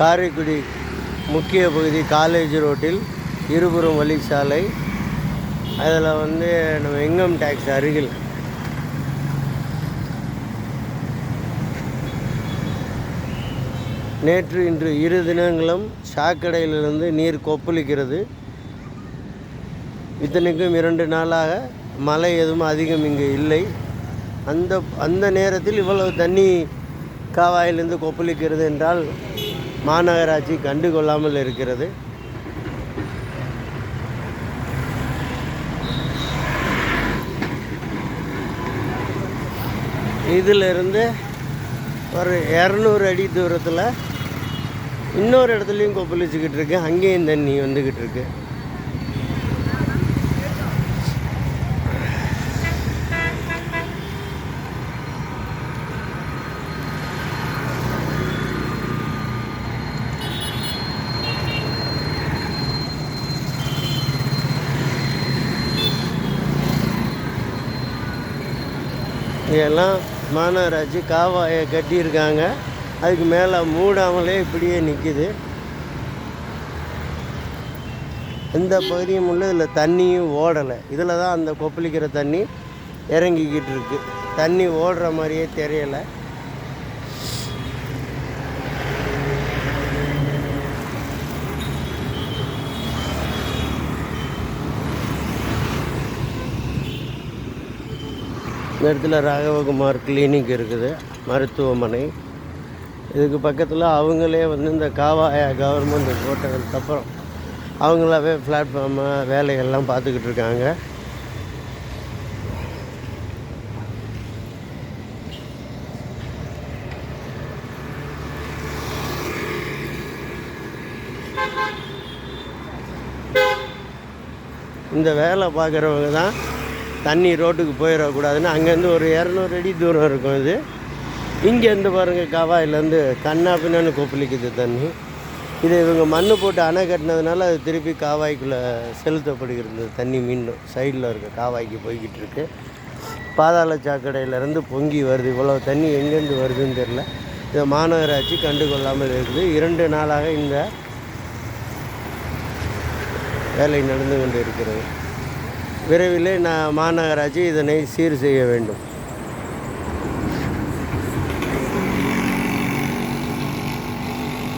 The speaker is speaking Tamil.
காரைக்குடி முக்கிய பகுதி காலேஜ் ரோட்டில் இருபுறம் வழிச்சாலை. அதில் நம்ம இன்கம் டேக்ஸ் அருகில் நேற்று இன்று 2 தினங்களும் சாக்கடையிலிருந்து நீர் கொப்பளிக்கிறது. இத்தனைக்கும் 2 நாளாக மழை எதுவும் அதிகம் இங்கு இல்லை. அந்த நேரத்தில் இவ்வளவு தண்ணி காவாயிலிருந்து கொப்பளிக்கிறது என்றால் மாநகராட்சி கண்டுகொள்ளாமல் இருக்கிறது. இதிலிருந்து ஒரு 200 அடி தூரத்தில் இன்னொரு இடத்துலையும் கொப்பளிச்சுக்கிட்டு இருக்கு. அங்கேயும் தண்ணி வந்துக்கிட்டு இருக்கு. இதெல்லாம் மாநகராட்சி காவாயை கட்டியிருக்காங்க. அதுக்கு மேலே மூடாமலே இப்படியே நிற்கிது. இந்த பகுதியும் உள்ள இதில் தண்ணியும் ஓடலை. இதில் தான் அந்த கொப்பளிக்கிற தண்ணி இறங்கிக்கிட்டு இருக்கு. தண்ணி ஓடுற மாதிரியே தெரியலை. இந்த இடத்துல ராகவகுமார் கிளினிக் இருக்குது, மருத்துவமனை. இதுக்கு பக்கத்தில் அவங்களே இந்த காவாயை கவர்மெண்ட் போட்டதுக்கப்புறம் அவங்களாவே பிளாட்ஃபார்மு வேலைகள்லாம் பார்த்துக்கிட்டு இருக்காங்க. இந்த வேலை பார்க்குறவங்க தான் தண்ணி ரோட்டுக்கு போயிடக்கூடாதுன்னு அங்கேருந்து ஒரு 200 அடி தூரம் இருக்கும். இது இங்கேருந்து பாருங்கள், காவாயிலேருந்து கண்ணா பின்னான்னு கொப்பளிக்குது தண்ணி. இது இவங்க மண் போட்டு அணை கட்டினதுனால அது திருப்பி காவாய்க்குள்ளே செலுத்தப்படுகிறது. தண்ணி மீண்டும் சைடில் இருக்க காவாய்க்கு போய்கிட்டு இருக்கு. பாதாள சாக்கடையிலேருந்து பொங்கி வருது. இவ்வளோ தண்ணி எங்கேருந்து வருதுன்னு தெரில. இதை மாநகராட்சி கண்டுகொள்ளாமல் இருக்குது. 2 நாளாக இந்த வேலை நடந்து கொண்டு இருக்கிறது. விரைவில் மாநகராட்சி இதனை சீர் செய்ய வேண்டும்.